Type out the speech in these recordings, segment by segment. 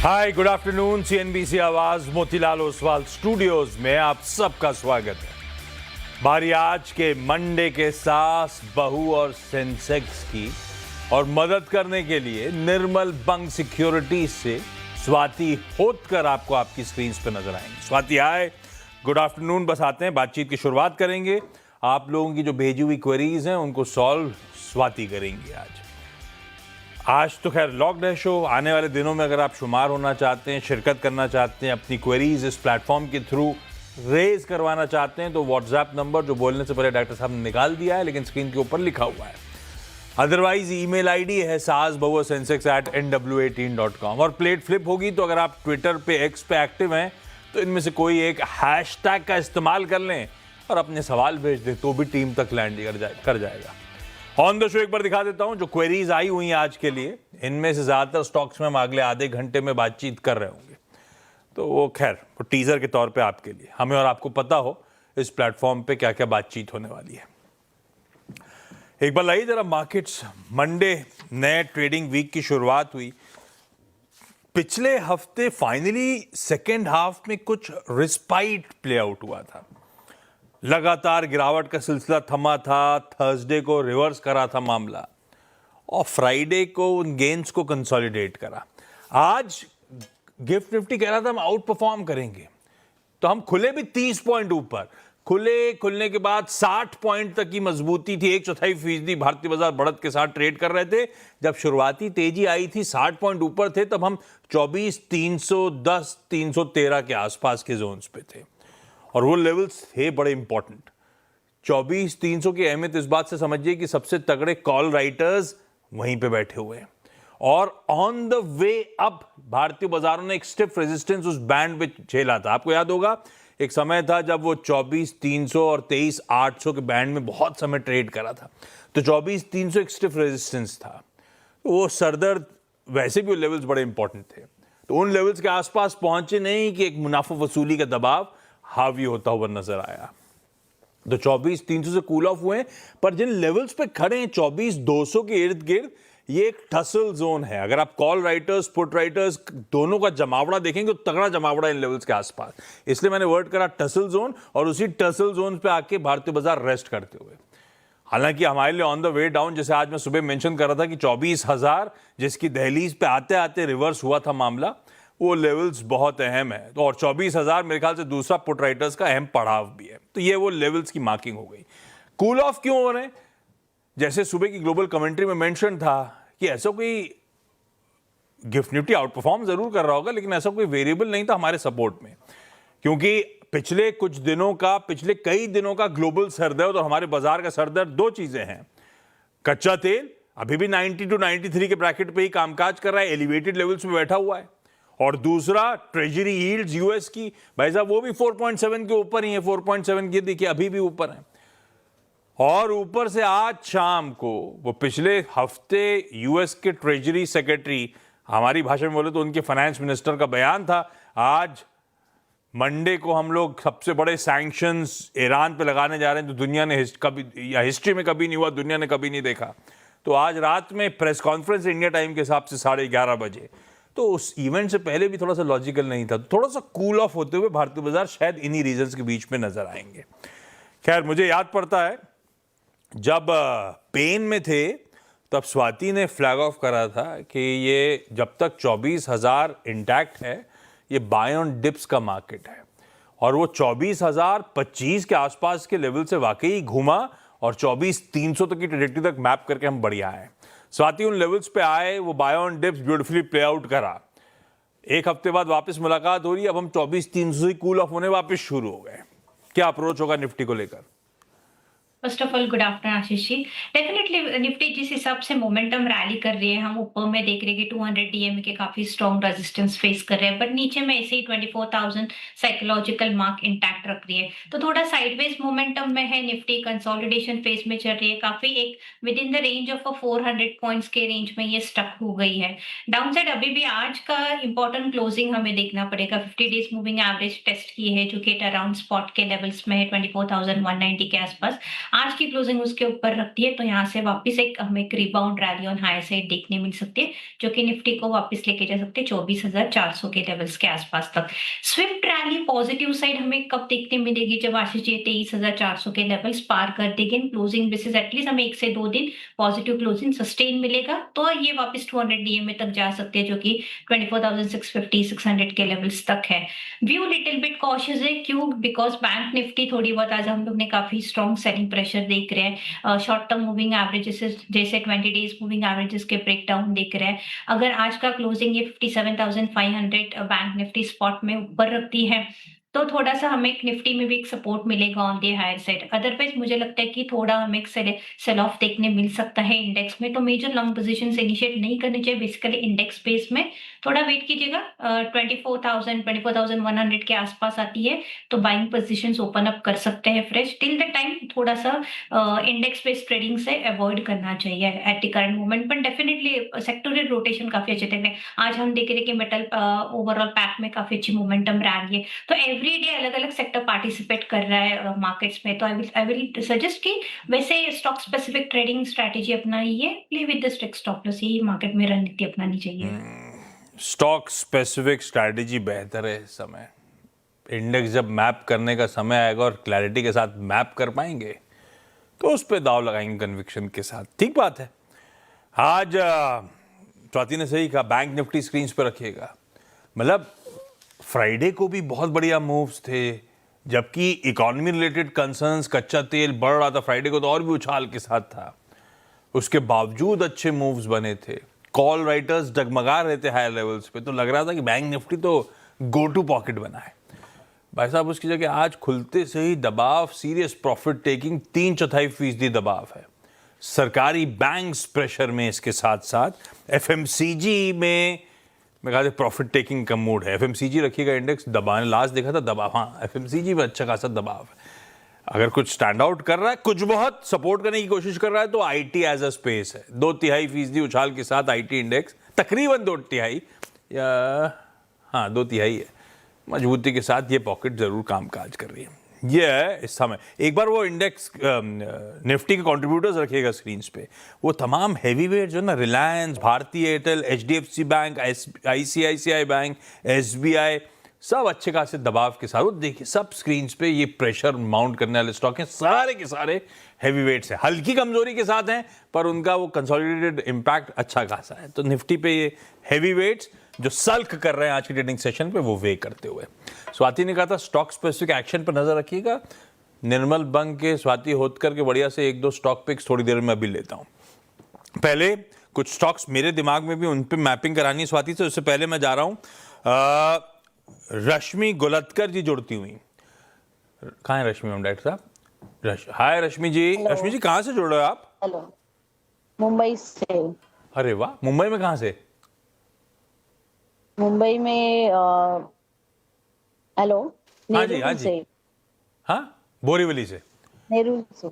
Hi good afternoon. CNBC आवाज Motilal Oswal studios में आप सबका स्वागत है। बारी आज के मंडे के सास बहू और सेंसेक्स की, और मदद करने के लिए निर्मल बंग सिक्योरिटीज से स्वाति होतकर आपको आपकी स्क्रीन पे नजर आएंगे। स्वाति हाय, गुड आफ्टरनून। बस आते हैं, बातचीत की शुरुआत करेंगे। आप लोगों की जो भेजी हुई क्वेरीज हैं उनको सॉल्व स्वाति करेंगी आज तो खैर लॉक्ड है शो। आने वाले दिनों में अगर आप शुमार होना चाहते हैं, शिरकत करना चाहते हैं, अपनी क्वेरीज इस प्लेटफॉर्म के थ्रू रेज करवाना चाहते हैं, तो व्हाट्सएप नंबर जो बोलने से पहले डॉक्टर साहब ने निकाल दिया है लेकिन स्क्रीन के ऊपर लिखा हुआ है। अदरवाइज ईमेल आईडी है saasbahuasensex@nw18.com। और प्लेट फ्लिप होगी तो अगर आप ट्विटर पे, एक्स पे एक्टिव हैं तो इनमें से कोई एक हैशटैग का इस्तेमाल कर लें और अपने सवाल भेज दें तो भी टीम तक लैंड कर जाएगा। ऑन द शो एक बार दिखा देता हूं जो क्वेरीज आई हुई हैं आज के लिए। इनमें से ज्यादातर स्टॉक्स में हम अगले आधे घंटे में बातचीत कर रहे होंगे, तो वो खैर वो टीजर के तौर पे आपके लिए, हमें और आपको पता हो इस प्लेटफॉर्म पे क्या क्या बातचीत होने वाली है। एक बार लाइए जरा मार्केट्स। मंडे नए ट्रेडिंग वीक की शुरुआत हुई। पिछले हफ्ते फाइनली सेकेंड हाफ में कुछ रिस्पाइट प्ले आउट हुआ था। लगातार गिरावट का सिलसिला थमा था, थर्सडे को रिवर्स करा था मामला और फ्राइडे को उन गेन्स को कंसोलिडेट करा। आज गिफ्ट निफ्टी कह रहा था हम आउट परफॉर्म करेंगे, तो हम खुले भी 30 पॉइंट ऊपर। खुलने के बाद 60 पॉइंट तक की मजबूती थी। 1/4% भारतीय बाजार बढ़त के साथ ट्रेड कर रहे थे। जब शुरुआती तेजी आई थी 60 पॉइंट ऊपर थे, तब हम 24,310 313 के आसपास के जोन्स पे थे और वो लेवल्स थे बड़े इंपॉर्टेंट। 24,300 की अहमियत इस बात से समझिए कि सबसे तगड़े कॉल राइटर्स वहीं पे बैठे हुए हैं और ऑन द वे अप भारतीय बाजारों ने एक स्टिफ रेजिस्टेंस उस बैंड पे झेला था। आपको याद होगा एक समय था जब वो 24,300 और 23,800 के बैंड में बहुत समय ट्रेड करा था, तो 24,300 एक स्टिफ रेजिस्टेंस था। वो सरदर्द, वैसे भी वो लेवल्स बड़े इंपॉर्टेंट थे, तो उन लेवल्स के आसपास पहुंचे नहीं कि एक मुनाफा वसूली का दबाव हावी होता हुआ नजर आया। तो 24,300 से कूल ऑफ हुए, पर जिन लेवल्स पे खड़े हैं 24,200 के इर्द गिर्द, ये एक टसल जोन है। अगर आप कॉल राइटर्स, पुट राइटर्स दोनों का जमावड़ा देखेंगे तो तगड़ा जमावड़ा इन लेवल्स के आसपास, इसलिए मैंने वर्ड करा टसल जोन। और उसी टसल जोन पे आके भारतीय बाजार रेस्ट करते हुए, हालांकि हमारे लिए ऑन द वे डाउन, जैसे आज मैं सुबह मेंशन कर रहा था कि 24,000 जिसकी दहलीज पे आते आते रिवर्स हुआ था मामला, वो लेवल्स बहुत अहम है। तो और 24,000 मेरे ख्याल से दूसरा पुट राइटर्स का अहम पड़ाव भी है, तो ये वो लेवल्स की मार्किंग हो गई। कूल ऑफ क्यों हो रहे हैं? जैसे सुबह की ग्लोबल कमेंट्री में मेंशन था कि ऐसा कोई गिफ्ट निफ्टी आउट परफॉर्म जरूर कर रहा होगा, लेकिन ऐसा कोई वेरिएबल नहीं था हमारे सपोर्ट में, क्योंकि पिछले कई दिनों का ग्लोबल सरदर्द और हमारे बाजार का सरदर्द दो चीजें हैं। कच्चा तेल अभी भी 90 to 93 के ब्रैकेट पे ही कामकाज कर रहा है, एलिवेटेड लेवल्स में बैठा हुआ है। और दूसरा ट्रेजरी यील्ड्स यूएस की, भाई साहब वो भी 4.7 के ऊपर ही है, 4.7 की देखिए अभी भी ऊपर है। और ऊपर से आज शाम को वो पिछले हफ्ते यूएस के ट्रेजरी सेक्रेटरी, हमारी भाषा में बोले तो उनके फाइनेंस मिनिस्टर का बयान था। आज मंडे को हम लोग सबसे बड़े सैंक्शंस ईरान पे लगाने जा रहे हैं, तो दुनिया ने कभी या हिस्ट्री में कभी नहीं हुआ, दुनिया ने कभी नहीं देखा। तो आज रात में प्रेस कॉन्फ्रेंस इंडिया टाइम के हिसाब से 11:30 बजे, तो उस इवेंट से पहले भी थोड़ा सा लॉजिकल नहीं था, थोड़ा सा कूल ऑफ होते हुए भारतीय बाजार शायद इन्हीं रीजंस के बीच में नजर आएंगे। खैर मुझे याद पड़ता है जब पेन में थे तब स्वाति ने फ्लैग ऑफ करा था कि ये जब तक 24,000 इंटैक्ट है ये बाय ऑन डिप्स का मार्केट है, और वो 24,025 के आसपास के लेवल से वाकई घूमा और 24,300 तक की ट्रेजेक्टरी तक मैप करके हम बढ़िया हैं। स्वाति उन लेवल्स पे आए, वो buy on dips beautifully play out करा। एक हफ्ते बाद वापस मुलाकात हो रही है, अब हम 24,300 से कूल ऑफ होने वापस शुरू हो गए। क्या अप्रोच होगा निफ्टी को लेकर? First of all good afternoon Ashish ji. Definitely Nifty जिस हिसाब से मोमेंटम रैली कर रही है, हम ऊपर में देख रहे हैं कि 200 डीएमए के काफी स्ट्रॉन्ग रेजिस्टेंस फेस कर रहे हैं, बट नीचे में ऐसे ही 24,000 साइकोलॉजिकल मार्क इंटैक्ट रख रही है, तो थोड़ा साइडवेज मोमेंटम में है। निफ्टी कंसोलिडेशन फेज में चल रही है, काफी एक with in the range of 400 points के रेंज में ये स्टक हो गई है। डाउनसाइड अभी भी आज का इंपॉर्टेंट क्लोजिंग हमें देखना पड़ेगा। 50 डेज मूविंग एवरेज टेस्ट की है जो कि अराउंड स्पॉट के लेवल्स में है 24,190 के आसपास। आज की क्लोजिंग उसके ऊपर रखती है, तो यहाँ से वापस एक हमें एक rebound rally on higher side देखने मिल सकती है, जो कि निफ्टी को वापस लेके जा सकते हैं 24,400 के लेवल्स के आसपास तक। स्विफ्ट रैली पॉजिटिव साइड हमें कब देखने मिलेगी, जब आशीष जी 23,400 के लेवल्स पार कर देंगे क्लोजिंग बेसिस, एटलीस्ट हमें 1 से 2 दिन पॉजिटिव क्लोजिंग सस्टेन मिलेगा, तो ये वापस 200 डीएमए तक जा सकते हैं, जो कि 24,650 600 के लेवल्स तक है। व्यू लिटिल बिट कॉशियस है, क्यों? बिकॉज बैंक निफ्टी थोड़ी बहुत आज हम लोग ने काफी स्ट्रॉन्ग सेलिंग प्रेशर देख रहे हैं, शॉर्ट टर्म मूविंग एवरेजेस जैसे 20 डेज मूविंग एवरेजेस के ब्रेकडाउन देख रहे हैं। अगर आज का क्लोजिंग ये 57,500 बैंक निफ्टी स्पॉट में ऊपर रखती है, तो थोड़ा-सा हमें एक निफ्टी में भी एक सपोर्ट मिलेगा on the higher side. Otherwise मुझे लगता है कि थोड़ा हमें एक सेल ऑफ देखने मिल सकता है इंडेक्स में, तो मेजर लॉन्ग पोज़ीशंस इनिशिएट नहीं करनी चाहिए बेसिकली इंडेक्स स्पेस में। थोड़ा वेट कीजिएगा, 24,100 के आसपास आती है, तो बाइंग पोज़ीशंस ओपन अप कर सकते हैं फ्रेश। टिल द टाइम थोड़ा-सा इंडेक्स बेस्ड ट्रेडिंग से अवॉइड करना चाहिए at the current moment, but definitely sectoral rotation काफ़ी अच्छे दिख रहे हैं। आज हम देख रहे हैं कि मेटल ओवरऑल पैक में काफ़ी अच्छी मोमेंटम रैली है। तो एवरी डे अलग-अलग सेक्टर पार्टिसिपेट कर रहा है मार्केट्स में, तो आई विल सजेस्ट कि वैसे स्टॉक स्पेसिफिक ट्रेडिंग स्ट्रैटेजी अपनाइए, play with the strict stop loss, यही मार्केट में रणनीति अपनानी चाहिए। स्टॉक स्पेसिफिक स्ट्रैटेजी बेहतर है इस समय। इंडेक्स जब मैप करने का समय आएगा और क्लैरिटी के साथ मैप कर पाएंगे तो उस पर दाव लगाएंगे कन्विक्शन के साथ। ठीक बात है। आज स्वाति ने सही कहा, बैंक निफ्टी स्क्रीन पर रखिएगा। मतलब फ्राइडे को भी बहुत बढ़िया मूव्स थे, जबकि इकोनॉमी रिलेटेड कंसर्न्स, कच्चा तेल बढ़ रहा था, फ्राइडे को तो और भी उछाल के साथ था। उसके बावजूद अच्छे मूव्स बने थे। कॉल राइटर्स डगमगा रहे थे हायर लेवल्स पे, तो लग रहा था कि बैंक निफ्टी तो गो टू पॉकेट बना है। भाई साहब उसकी जगह आज खुलते से ही दबाव, सीरियस प्रॉफिट टेकिंग, 3/4% दबाव है। सरकारी बैंक्स प्रेशर में, इसके साथ साथ एफएमसीजी में मैं कहा प्रॉफिट टेकिंग का मूड है। एफएमसीजी रखिएगा इंडेक्स दबाने, लास्ट देखा था दबाव, हाँ एफएमसीजी में अच्छा खासा दबाव है। अगर कुछ स्टैंड आउट कर रहा है, कुछ बहुत सपोर्ट करने की कोशिश कर रहा है, तो आईटी एज अ स्पेस है। 2/3% उछाल के साथ आईटी इंडेक्स तकरीबन 2/3 या हाँ 2/3 है, मजबूती के साथ ये पॉकेट जरूर काम काज कर रही है। ये है इस समय। एक बार वो इंडेक्स निफ्टी के कंट्रीब्यूटर्स रखिएगा स्क्रीन पे, वो तमाम हैवी वेट जो ना, रिलायंस, भारतीय Airtel, HDFC bank, ICICI bank, SBI, सब अच्छे खासे दबाव के साथ। वो देखिए सब स्क्रीन पे ये प्रेशर माउंट करने वाले स्टॉक हैं, सारे के सारे हैवी वेट्स हैं। हल्की कमजोरी के साथ हैं, पर उनका वो कंसोलिडेटेड इंपैक्ट अच्छा खासा है। तो निफ्टी पे ये हैवी वेट्स जो सल्क कर रहे हैं आज की ट्रेडिंग सेशन पे, वो वे करते हुए। स्वाति ने कहा था स्टॉक स्पेसिफिक एक्शन पर नजर रखिएगा। निर्मल बंग के, स्वाति होतकर के बढ़िया से 1-2 स्टॉक पिक्स थोड़ी देर में अभी लेता हूं। पहले कुछ स्टॉक्स मेरे दिमाग में भी, उन पे मैपिंग करानी है स्वाति से। उससे पहले मैं जा रहा हूं रश्मि गोलतकर जी जुड़ती हुई। कहाँ है रश्मि मैम? डायरेक्टर साहब, हाय रश्मि जी। रश्मि जी कहाँ से जुड़ रहे हो आप? हेलो, मुंबई से। अरे वाह, मुंबई में कहाँ से? मुंबई में हेलो, हाँ जी, नेरुल हाँ जी। से। हाँ, बोरीवली से। नेरुल से।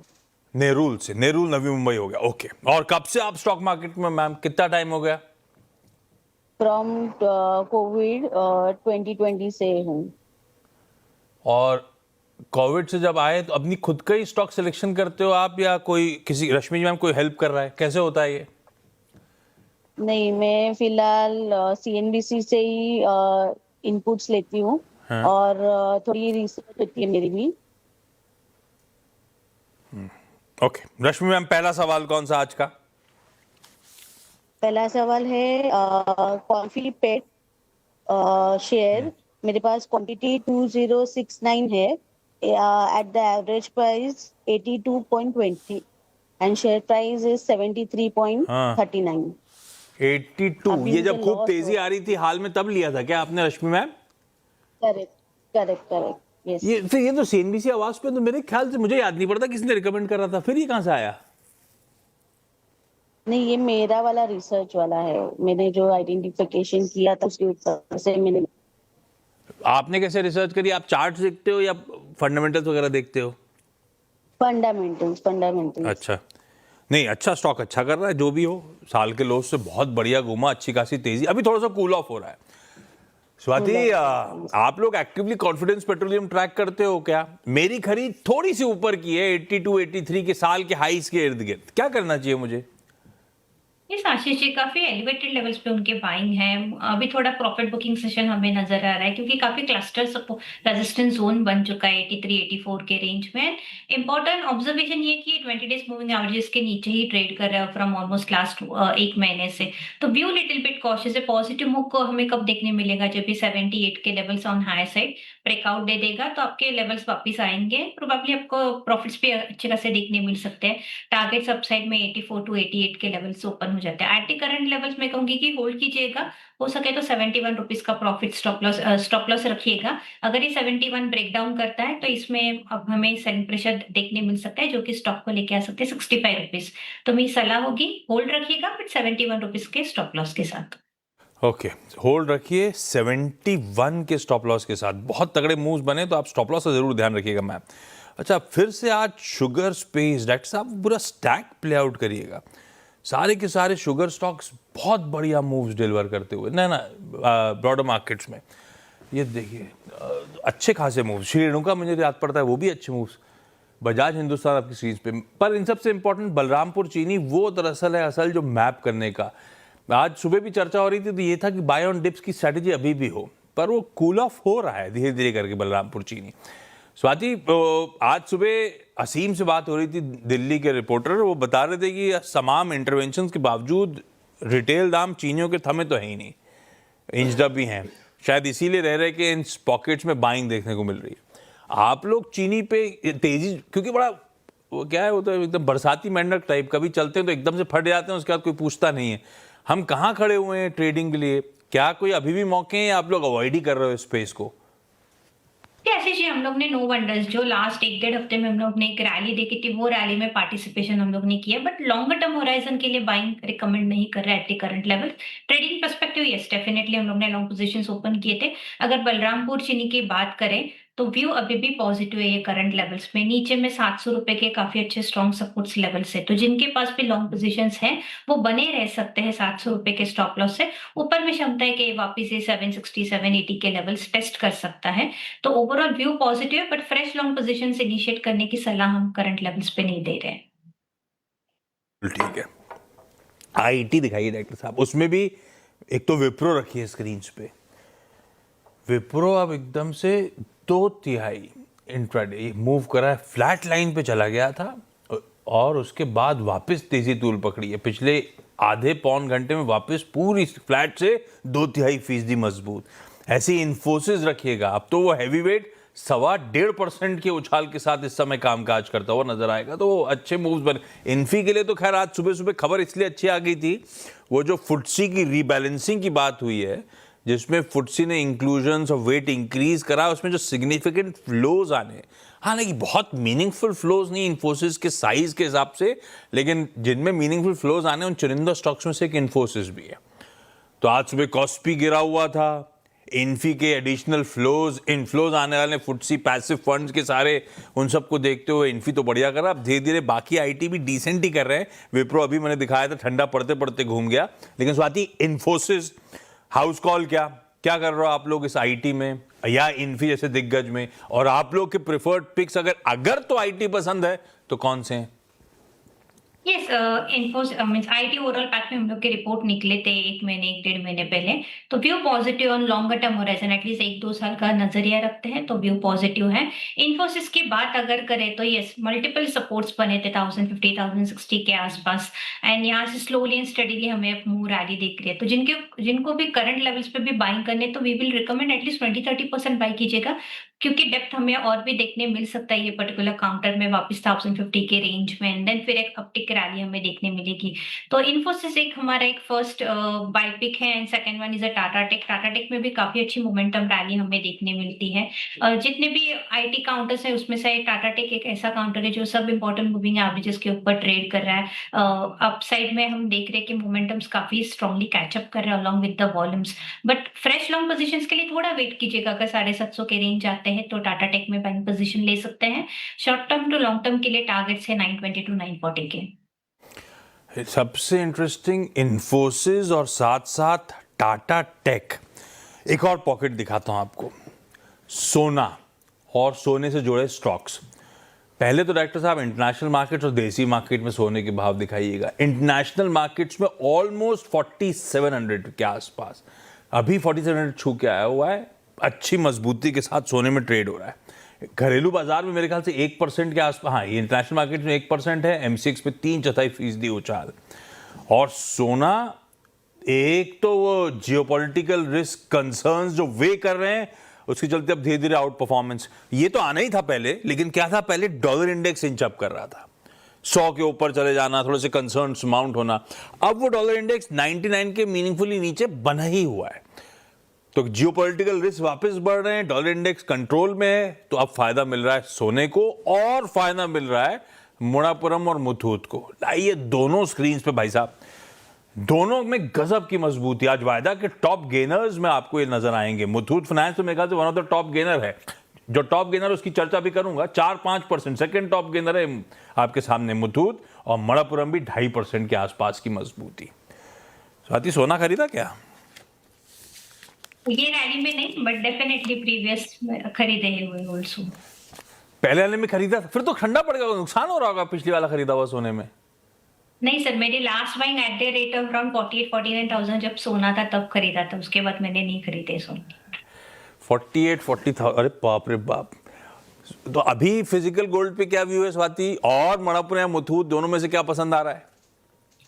नेरुल से, नेरुल नवी मुंबई हो गया। ओके। और कब से आप स्टॉक मार्केट में मैम, कितना टाइम हो गया? फ्रॉम कोविड 2020 से हूँ। और कोविड से जब आए तो अपनी खुद का ही स्टॉक सिलेक्शन करते हो आप, या कोई किसी, रश्मि जी मैम कोई हेल्प कर रहा है? कैसे होता है ये? नहीं, मैं फिलहाल सीएनबीसी से ही इनपुट्स लेती हूँ। हाँ। और थोड़ी रिसर्च होती है मेरी भी। ओके रश्मि मैम, पहला सवाल कौन सा आज का? पहला सवाल है कॉफी पेट शेयर। मेरे पास क्वांटिटी 2069 है, at the average price 82.20 and share price is 73.39। 82। ये जब मुझे खूब loss तेजी आ रही थी हाल में, तब लिया था क्या आपने Rashmi ma'am? Correct correct correct, yes. ये फिर ये तो सीएनबीसी आवाज पे, तो मेरे ख्याल से मुझे याद नहीं पड़ता किसने रिकमेंड करा था, फिर ये कहां से आया? नहीं, ये मेरा वाला रिसर्च वाला है। मैंने जो आइडेंटिफिकेशन किया था उसके ऊपर से मैंने। आपने कैसे रिसर्च करी? आप चार्ट्स देखते हो या फंडामेंटल्स वगैरह देखते हो? फंडामेंटल्स। अच्छा, नहीं अच्छा स्टॉक अच्छा कर रहा है, जो भी हो। साल के लो से बहुत बढ़िया घूमा, अच्छी खासी तेजी, अभी थोड़ा सा कूल ऑफ हो रहा है। स्वाति, आप लोग एक्टिवली कॉन्फिडेंस पेट्रोलियम ट्रैक करते हो क्या? मेरी खरीद थोड़ी सी ऊपर की है, 82 83 के साल के हाईस के इर्द गिर्द। क्या करना चाहिए मुझे? यस आशीष जी, काफी एलिवेटेड लेवल्स पे उनके बाइंग है। अभी थोड़ा प्रॉफिट बुकिंग सेशन हमें नजर आ रहा है क्योंकि काफी क्लस्टर रेजिस्टेंस जोन बन चुका है 83 84 के रेंज में। इंपॉर्टेंट ऑब्जर्वेशन ये कि 20 डेज मूविंग एवरेजेस के नीचे ही ट्रेड कर रहा है फ्रॉम ऑलमोस्ट लास्ट एक महीने से। तो व्यू लिटिल बिट कॉशियस है। पॉजिटिव मूव को हमें कब देखने मिलेगा? जब भी 78 के levels on high side breakout दे देगा तो आपके लेवल्स वापस आएंगे। प्रोबेबली आपको प्रॉफिट्स भी अच्छे खासे देखने मिल सकते हैं। टारगेट सबसाइड में 84 टू 88 के लेवल्स ओपन हो जाते हैं। एट द करंट लेवल्स में कहूंगी कि होल्ड कीजिएगा। हो सके तो 71 रुपीज का प्रॉफिट स्टॉप लॉस रखिएगा। अगर ये 71 ब्रेक डाउन करता है तो इसमें अब हमें सेलिंग प्रेशर देखने मिल सकता है जो कि स्टॉक को लेके आ सकते हैं 65 रुपीज। तो मेरी सलाह होगी होल्ड रखिएगा बट 71 रुपीज के स्टॉप लॉस के साथ। ओके, होल्ड रखिए 71 के स्टॉप लॉस के साथ। बहुत तगड़े मूव्स बने तो आप स्टॉप लॉस का जरूर ध्यान रखिएगा मैम। अच्छा, फिर से आज शुगर स्पेस, डॉक्टर साहब पूरा स्टैक प्ले आउट करिएगा। सारे के सारे शुगर स्टॉक्स बहुत बढ़िया मूव्स डिलीवर करते हुए ना ब्रॉडर मार्केट्स में। ये देखिए अच्छे खासे मूव्स। श्री रेणुका मुझे याद पड़ता है, वो भी अच्छे मूव्स। बजाज हिंदुस्तान आपकी सीरीज पे। पर इन सबसे इंपॉर्टेंट बलरामपुर चीनी वो दरअसल है असल जो मैप करने का। आज सुबह भी चर्चा हो रही थी तो ये था कि बाय ऑन डिप्स की स्ट्रेटेजी अभी भी हो, पर वो कूल ऑफ हो रहा है धीरे धीरे करके बलरामपुर चीनी। स्वाति, आज सुबह असीम से बात हो रही थी, दिल्ली के रिपोर्टर, वो बता रहे थे कि तमाम इंटरवेंशन के बावजूद रिटेल दाम चीनियों के थमे तो है ही नहीं, इंच्ड अप भी हैं। शायद इसीलिए रह रहे कि इन पॉकेट्स में बाइंग देखने को मिल रही है। आप लोग चीनी पे तेजी, क्योंकि बड़ा वो क्या है, वो तो एकदम बरसाती मेंढक टाइप, कभी चलते हैं तो एकदम से फट जाते हैं, उसके बाद कोई पूछता नहीं है। हम कहाँ खड़े हुए हैं ट्रेडिंग के लिए? क्या कोई अभी भी मौके हैं या आप लोग अवॉइड ही कर रहे हो स्पेस को? ऐसे जी हम लोग ने नो वंडर्स जो लास्ट एक डेढ़ हफ्ते में हम लोग ने एक रैली देखी थी, वो रैली में पार्टिसिपेशन हम लोग ने किया, बट लॉन्गर टर्म होराइजन के लिए बाइंग रिकमेंड नहीं कर रहा है at the current level. Trading perspective yes definitely हम लोग ने लॉन्ग पोजीशंस ओपन किए थे। अगर बलरामपुर चीनी की बात करें तो व्यू अभी भी पॉजिटिव है। ये करंट लेवल्स में नीचे में 700 रुपए के काफी अच्छे स्ट्रॉन्ग सपोर्ट्स लेवल्स है, तो जिनके पास भी लॉन्ग पोजीशंस हैं वो बने रह सकते हैं 700 रुपए के स्टॉप लॉस से। ऊपर में क्षमता है कि वापिस ये 760 780 के लेवल्स टेस्ट कर सकता है। तो ओवरऑल व्यू पॉजिटिव है but fresh long position initiate करने की सलाह हम करंट लेवल्स पे नहीं दे रहे हैं। ठीक है, आईटी दिखाइए डॉक्टर साहब। उसमें भी एक तो विप्रो रखिए स्क्रीन पे। विप्रो अब एकदम से 2/3 इंट्राडे मूव करा है, फ्लैट लाइन पे चला गया था और उसके बाद वापस तेजी तूल पकड़ी है। पिछले आधे पौन घंटे में वापस पूरी फ्लैट से 2/3% मजबूत। ऐसी इन्फोसिस रखिएगा। अब तो वो हैवी वेट 1.25% के उछाल के साथ इस समय कामकाज करता हुआ नजर आएगा, तो वो अच्छे मूव्स बने। इन्फी के लिए तो खैर आज सुबह सुबह खबर इसलिए अच्छी आ गई थी, वो जो फुटसी की रीबैलेंसिंग की बात हुई है, जिसमें फुटसी ने इंक्लूजन्स और वेट इंक्रीज करा, उसमें जो सिग्निफिकेंट फ्लोज आने, हालांकि बहुत मीनिंगफुल फ्लोज नहीं इन्फोसिस के साइज के हिसाब से, लेकिन जिनमें मीनिंगफुल फ्लोज आने उन चुनिंदा स्टॉक्स में से एक इन्फोसिस भी है। तो आज सुबह कॉस्पी गिरा हुआ था, इन्फी के एडिशनल इनफ्लोज आने वाले फुटसी पैसिव फंड्स के सारे, उन सबको देखते हुए इन्फी तो बढ़िया कर रहा। अब धीरे धीरे बाकी आईटी भी डिसेंट ही कर रहे हैं। विप्रो अभी मैंने दिखाया था ठंडा पड़ते पड़ते घूम गया, लेकिन स्वाति इन्फोसिस हाउस कॉल क्या कर रहे हो आप लोग इस आईटी में या इन्फी जैसे दिग्गज में? और आप लोग के प्रेफर्ड पिक्स अगर तो आईटी पसंद है तो कौन से हैं? Yes Infosys means IT overall pack में हम लोग के रिपोर्ट निकले थे 1 महीने 1 डेढ़ महीने पहले। तो view positive on longer term horizon at least 1-2 साल का नजरिया रखते हैं तो व्यू पॉजिटिव है। इन्फोसिस की बात अगर करें तो यस मल्टीपल सपोर्ट्स बने थे 1050 1060 के आसपास, एंड यहाँ से स्लोली एंड स्टडीली हमें मूव रैली दिख रही है। तो जिनको भी करंट लेवल्स पे भी बाइंग करने, तो we will recommend at least 20-30% buy कीजिएगा, क्योंकि डेप्थ हमें और भी देखने मिल सकता है ये पर्टिकुलर काउंटर में वापस 1050 के रेंज में, एंड देन फिर एक अपटिक रैली हमें देखने मिलेगी। तो इन्फोसिस एक हमारा एक फर्स्ट बाय पिक है, and second one is a Tata Tech में भी काफी अच्छी मोमेंटम रैली हमें देखने मिलती है। जितने भी आईटी काउंटर्स है उसमें से टाटा टेक एक ऐसा काउंटर है जो सब इंपॉर्टेंट मूविंग एवरेजेस के ऊपर ट्रेड कर रहा है। अपसाइड में हम देख रहे हैं कि मोमेंटम्स काफी स्ट्रांगली कैचअप कर रहे हैं along with the volumes, but fresh long positions के लिए थोड़ा वेट कीजिएगा। अगर 750 के रेंज आते हैं तो टाटा टेक में बाइंग पोजीशन ले सकते हैं। Short term to long term के लिए टारगेट्स है 920 टू 940 के। सबसे इंटरेस्टिंग इन्फोसिस और साथ साथ टाटा टेक, एक और पॉकेट दिखाता हूं आपको, सोना और सोने से जुड़े स्टॉक्स। पहले तो डायरेक्टर साहब इंटरनेशनल मार्केट्स और देसी मार्केट में सोने के भाव दिखाइएगा। इंटरनेशनल मार्केट्स में ऑलमोस्ट 4700 के आसपास, अभी 4700 छू के आया हुआ है, अच्छी मजबूती के साथ सोने में ट्रेड हो रहा है। घरेलू बाजार में मेरे ख्याल से 1% के आसपास, हाँ, ये इंटरनेशनल मार्केट में 1% है, MCX पे 3/4% उछाल। और सोना, एक तो वो जियोपॉलिटिकल रिस्क कंसर्न्स जो वे कर रहे हैं, उसके चलते अब धीरे धीरे आउट परफॉर्मेंस, ये तो आना ही था पहले, लेकिन क्या था, पहले डॉलर इंडेक्स इंच अप कर रहा था, 100 के ऊपर चले जाना, थोड़े से कंसर्न्स माउंट होना। अब वो डॉलर इंडेक्स 99 के मीनिंगफुली नीचे बना ही हुआ है, तो जियोपॉलिटिकल रिस्क वापस बढ़ रहे हैं, डॉलर इंडेक्स कंट्रोल में है, तो अब फायदा मिल रहा है सोने को और फायदा मिल रहा है मणप्पुरम और मुथूट को। लाइए दोनों स्क्रीन पे भाई साहब, दोनों में गजब की मजबूती। आज वायदा के टॉप गेनर्स में आपको ये नजर आएंगे। मुथूट फाइनेंस तो मेरे ख्याल से one of the top gainer है, जो टॉप गेनर उसकी चर्चा भी करूंगा, 4-5%। सेकंड टॉप गेनर है आपके सामने मुथूट, और मणप्पुरम भी 2.5% के आसपास की मजबूती। साथ ही सोना खरीदा क्या? ये रैली में नहीं, बट डेफिनेटली प्रीवियस खरीदे हुए ऑल्सो। पहले वाले में खरीदा था, फिर तो ठंडा पड़ गया, नुकसान हो रहा होगा पिछली वाला खरीदा हुआ सोने में। नहीं सर, मेरी last buying at the rate of around 48-49,000 जब सोना था तब खरीदा था, उसके बाद मैंने नहीं खरीदे सोने। 48-40,000, अरे बाप रे बाप। तो अभी फिजिकल गोल्ड पे क्या व्यू है स्वाति? और मणप्पुरम या मुथूट, दोनों में से क्या पसंद आ रहा है?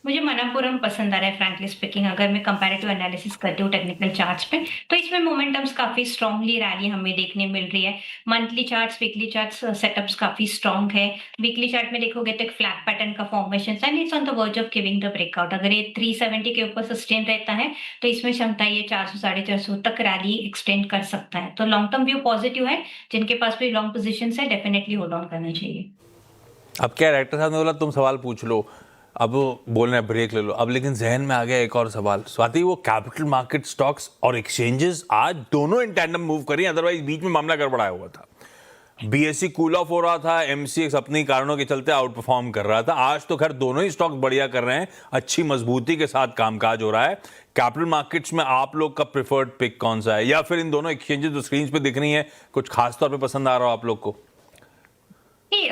मुझे मणप्पुरम पसंद आ रहा है फ्रैंकली स्पीकिंग। अगर मैं कंपैरेटिव एनालिसिस करती हूँ टेक्निकल चार्ट्स पे, तो इसमें मोमेंटम्स काफी स्ट्रांगली रैली हमें देखने मिल रही है। Monthly charts, weekly charts setups काफी स्ट्रांग है। वीकली चार्ट में देखोगे तो एक फ्लैट पैटर्न का formation and it's on the verge of giving the breakout. अगर ये 370 के ऊपर सस्टेन रहता है तो इसमें क्षमता ये 400-450 तक रैली एक्सटेंड कर सकता है। तो लॉन्ग टर्म व्यू पॉजिटिव है। जिनके पास भी लॉन्ग पोजिशन है डेफिनेटली होल्ड ऑन करना चाहिए। अब क्या डायरेक्टर साहब ने बोला तुम सवाल पूछ लो, अब बोल रहे हैं ब्रेक ले लो, अब लेकिन जहन में आ गया एक और सवाल स्वाति, वो कैपिटल मार्केट स्टॉक्स और एक्सचेंजेस आज दोनों इन टैंडम मूव करी, अदरवाइज बीच में मामला गड़बड़ाया हुआ था। BSE कूल ऑफ हो रहा था, MCX अपनी कारणों के चलते आउट परफॉर्म कर रहा था। आज तो खैर दोनों ही स्टॉक्स बढ़िया कर रहे हैं, अच्छी मजबूती के साथ कामकाज हो रहा है। कैपिटल मार्केट्स में आप लोग का प्रिफर्ड पिक कौन सा है, या फिर इन दोनों एक्सचेंजेस जो स्क्रीन पे दिख रही हैं कुछ खास तौर पे पसंद आ रहा हो आप लोग को?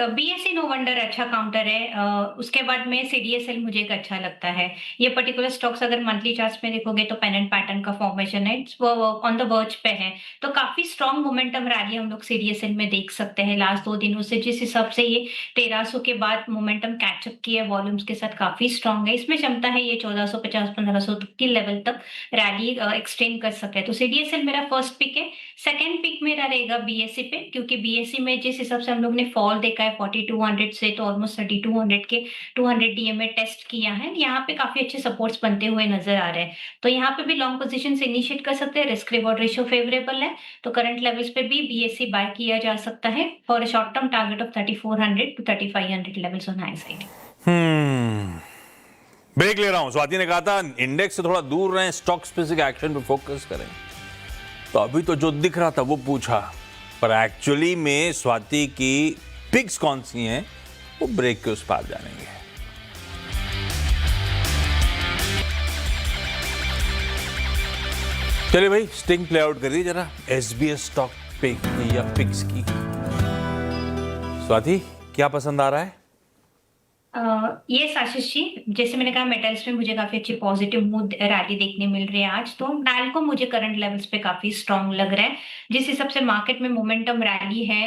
BSE नो वंडर अच्छा काउंटर है। उसके बाद में CDSL मुझे एक अच्छा लगता है। ये पर्टिकुलर स्टॉक्स अगर मंथली चार्ट्स में देखोगे तो पेनेंट पैटर्न का फॉर्मेशन है, ऑन द वर्ज पे है, तो काफी स्ट्रॉन्ग मोमेंटम रैली हम लोग CDSL में देख सकते हैं लास्ट 2 दिनों से। जिस हिसाब से ये 1300 के बाद मोमेंटम कैचअप किया वॉल्यूम्स के साथ काफी स्ट्रॉन्ग है। इसमें क्षमता है ये 1450-1500 की लेवल तक रैली एक्सटेंड कर सकते हैं। तो CDSL मेरा फर्स्ट पिक है। सेकेंड पिक मेरा रहेगा BSE पे, क्योंकि BSE में जिस हिसाब से हम लोग ने फॉल देखा है 4200 से तो ऑलमोस्ट 3200 के 200 DMA टेस्ट किया है, यहाँ पे काफी अच्छे सपोर्ट्स बनते हुए नजर आ रहे हैं। तो यहाँ पे भी लॉन्ग पोजीशन से इनिशिएट कर सकते हैं। रिस्क रिवॉर्ड रेशियो फेवरेबल है, तो करंट लेवल्स पे भी BSE बाय किया जा सकता है for a short term target of 3400 to 3500 levels on high side. Break ले रहा हूं। स्वाति ने कहा था इंडेक्स से थोड़ा दूर रहें, स्टॉक स्पेसिफिक एक्शन पे फोकस करें, तो अभी तो जो दिख रहा था वो पूछा, पर एक्चुअली में स्वाति की पिक्स कौन सी हैं वो ब्रेक के उस पार जानेंगे। चलिए भाई, स्टिंग प्ले आउट करिए जरा SBS स्टॉक पे की या पिक्स की। स्वाति क्या पसंद आ रहा है? ये आशीष जी, जैसे मैंने कहा मेटल्स में मुझे काफी अच्छी पॉजिटिव मूड रैली देखने मिल रही है आज। तो नाल्को मुझे करंट लेवल्स पे काफी स्ट्रांग लग रहा है। जिस हिसाब से मार्केट में मोमेंटम रैली है,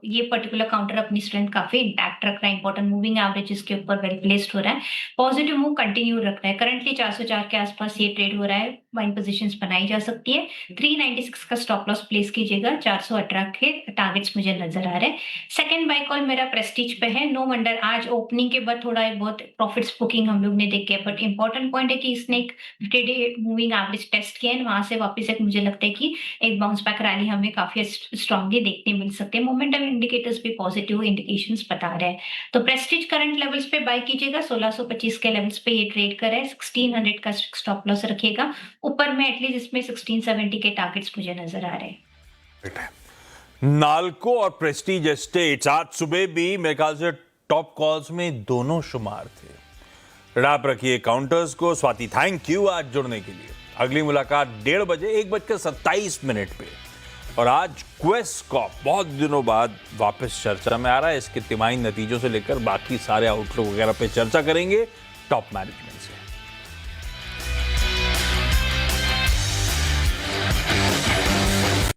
ये पर्टिकुलर काउंटर अपनी स्ट्रेंथ काफी इंटैक्ट रख रहा है। इंपॉर्टेंट मूविंग एवरेजेस के ऊपर वेल प्लेस्ड हो रहा है, पॉजिटिव मूव कंटिन्यू रख रहा है। करंटली 404 के आसपास ये ट्रेड हो रहा है, बाइंग पोजीशंस बनाई जा सकती है। 396 का स्टॉप लॉस प्लेस कीजिएगा, 418 के टारगेट्स मुझे नजर आ रहे हैं। सेकंड बाय कॉल मेरा प्रेस्टीज पे है। नो वंडर आज ओपनिंग के बाद थोड़ा बहुत प्रॉफिट्स बुकिंग हम लोग ने देखे, बट इंपॉर्टेंट पॉइंट है कि इसने एक 50-day मूविंग एवरेज टेस्ट किया है, वहां से वापस एक मुझे लगता है कि एक बाउंस बैक रैली हमें काफी स्ट्रांगली देखने मिल सकते हैं। मोमेंटम इंडिकेटर्स भी पॉजिटिव इंडिकेशंस बता रहे हैं। तो प्रेस्टीज करंट लेवल्स पे बाय कीजिएगा, 1625 के लेवल्स पे ये ट्रेड कर रहा है। 1600 का स्टॉप लॉस रखिएगा, ऊपर में एटलीस्ट इसमें 1670 के टारगेट्स मुझे नजर आ रहे हैं। नाल्को और प्रेस्टीज एस्टेट्स आज सुबह भी मेरे ख्याल से टॉप कॉल्स में दोनों शुमार थे। रैप रखिए काउंटर्स को। स्वाति थैंक यू आज जुड़ने के लिए। अगली मुलाकात 1:30 बजे 1:27 पे। और आज क्वेस कॉप बहुत दिनों बाद वापस चर्चा में आ रहा है। इसके तिमाही नतीजों से लेकर बाकी सारे आउटलुक वगैरह पे चर्चा करेंगे टॉप मैनेजमेंट से।